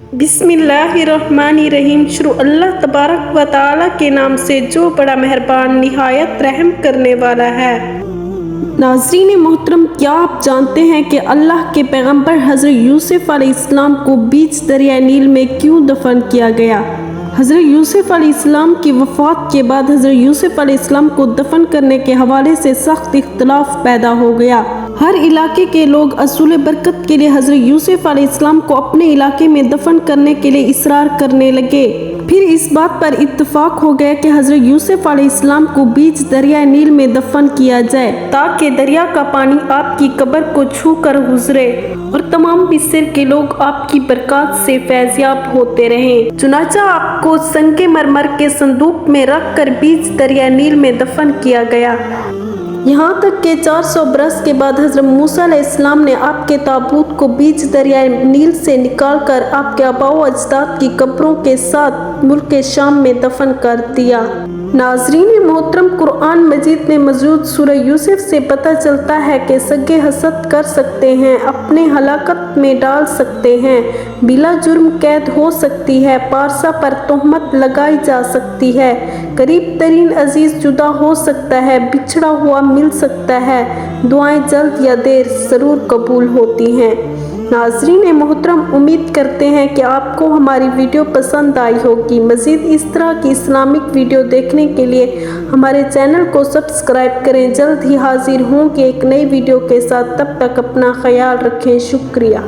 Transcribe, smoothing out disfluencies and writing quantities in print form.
बिस्मिल्लाहिर्रहमानिर्रहीम। शुरू अल्लाह तबारक व तआला के नाम से जो बड़ा मेहरबान निहायत रहम करने वाला है। नाज़रीन मोहतरम, क्या आप जानते हैं कि अल्लाह के पैगंबर हज़रत यूसुफ अलैहिस्सलाम को बीच दरिया नील में क्यों दफन किया गया? हज़रत यूसुफ अलैहिस्सलाम की वफ़ात के बाद हज़रत यूसुफ अलैहिस्सलाम को दफन करने के हवाले से सख्त इख्तिलाफ पैदा हो गया। हर इलाके के लोग असूल बरकत के लिए हज़रत यूसुफ अलैहिस्सलाम को अपने इलाके में दफन करने के लिए इसरार करने लगे। फिर इस बात पर इत्तफाक हो गया कि हज़रत यूसुफ अलैहिस्सलाम को बीच दरिया नील में दफन किया जाए ताकि दरिया का पानी आपकी कब्र को छू कर गुजरे और तमाम मिस्र के लोग आपकी बरकत से फैज़याब होते रहें। चुनाचा आपको संगे मरमर के संदूक में रख कर बीच दरिया नील में दफन किया गया। यहाँ तक कि 400 बरस के बाद हज़रत मूसा अलैहिस्सलाम ने आपके ताबूत को बीच दरिया नील से निकालकर आपके आबाओ अजदाद की कब्रों के साथ मुल्क शाम में दफन कर दिया। नाज़रीन मोहतरम, कुरान मजीद में मौजूद सूरह यूसुफ से पता चलता है कि सगे हसद कर सकते हैं, अपने हलाकत में डाल सकते हैं, बिला जुर्म कैद हो सकती है, पारसा पर तोहमत लगाई जा सकती है, करीब तरीन अजीज जुदा हो सकता है, बिछड़ा हुआ मिल सकता है, दुआएं जल्द या देर ज़रूर कबूल होती हैं। नाज़रीन मोहतरम, उम्मीद करते हैं कि आपको हमारी वीडियो पसंद आई होगी। मज़ीद इस तरह की इस्लामिक वीडियो देखने के लिए हमारे चैनल को सब्सक्राइब करें। जल्द ही हाजिर होंगे एक नई वीडियो के साथ, तब तक अपना ख्याल रखें। शुक्रिया।